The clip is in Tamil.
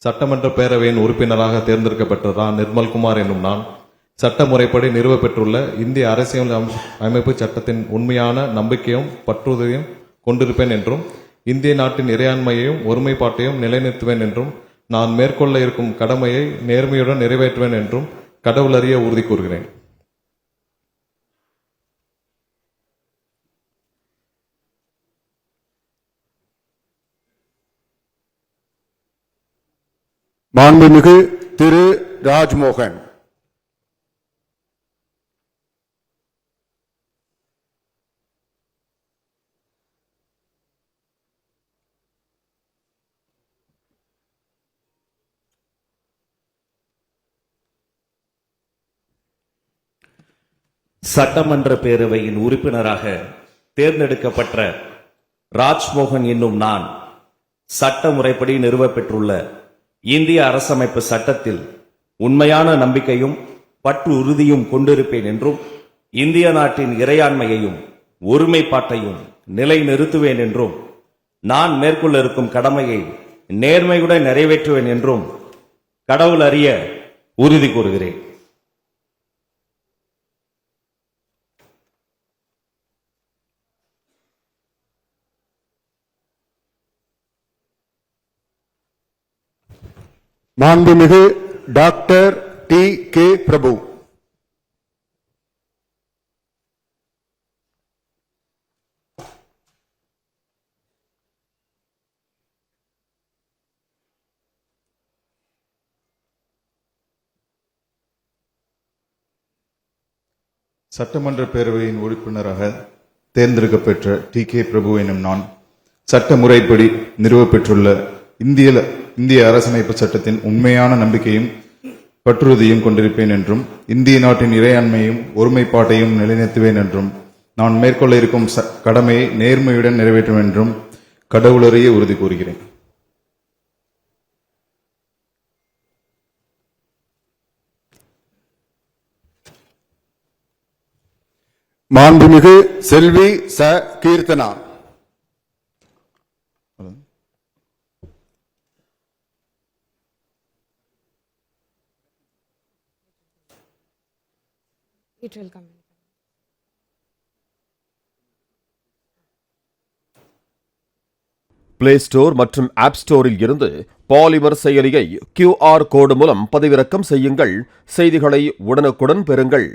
சட்டமன்ற பேரவையின் உறுப்பினராக தேர்ந்தெடுக்கப்பட்ட நிர்மல்குமார் என்னும் நான் சட்ட முறைப்படி நிறுவப்பெற்றுள்ள இந்திய அரசியல் அமைப்பு சட்டத்தின் உண்மையான நம்பிக்கையும் பற்றுதலையும் கொண்டிருப்பேன் என்றும் இந்திய நாட்டின் இறையாண்மையையும் ஒருமைப்பாட்டையும் நிலைநிறுத்துவேன் என்றும் நான் மேற்கொள்ள இருக்கும் கடமையை நேர்மையுடன் நிறைவேற்றுவேன் என்றும் கடவுளறிய உறுதி கூறுகிறேன். மாண்புமிகு திரு ராஜ்மோகன். சட்டமன்ற பேரவையின் உறுப்பினராக தேர்ந்தெடுக்கப்பட்ட ராஜ்மோகன் என்னும் நான் சட்ட முறைப்படி நிறுவப்பெற்றுள்ள இந்திய அரசமைப்பு சட்டத்தில் உண்மையான நம்பிக்கையும் பற்று உறுதியும் கொண்டிருப்பேன் என்றும் இந்திய நாட்டின் இறையாண்மையையும் ஒருமைப்பாட்டையும் நிலைநிறுத்துவேன் என்றும் நான் மேற்கொள்ள இருக்கும் கடமையை நேர்மையுடன் நிறைவேற்றுவேன் என்றும் கடவுள் அறிய உறுதி கூறுகிறேன். மாண்புமிகு டாக்டர் டி.கே. பிரபு. சட்டமன்ற பேரவையின் உறுப்பினராக தேர்ந்தெடுக்கப்பெற்ற டி.கே. பிரபு எனும் நான் சட்ட முறைப்படி நிறுவப்பெற்றுள்ள இந்திய அரசமைப்பு சட்டத்தின் உண்மையான நம்பிக்கையும் பற்றுறுதியும் கொண்டிருப்பேன் என்றும் இந்திய நாட்டின் இறையாண்மையும் ஒருமைப்பாட்டையும் நிலைநிறுத்துவேன் என்றும் நான் மேற்கொள்ள இருக்கும் கடமையை நேர்மையுடன் நிறைவேற்றும் என்றும் கடவுளறிய உறுதி கூறுகிறேன். மாண்புமிகு செல்வி ச. Keerthana. It will come. Play store மற்றும் ஆப் ஸ்டோரில் இருந்து பாலிமர் செயலியை QR கோடு மூலம் பதிவிறக்கம் செய்யுங்கள். செய்திகளை உடனுக்குடன் பெறுங்கள்.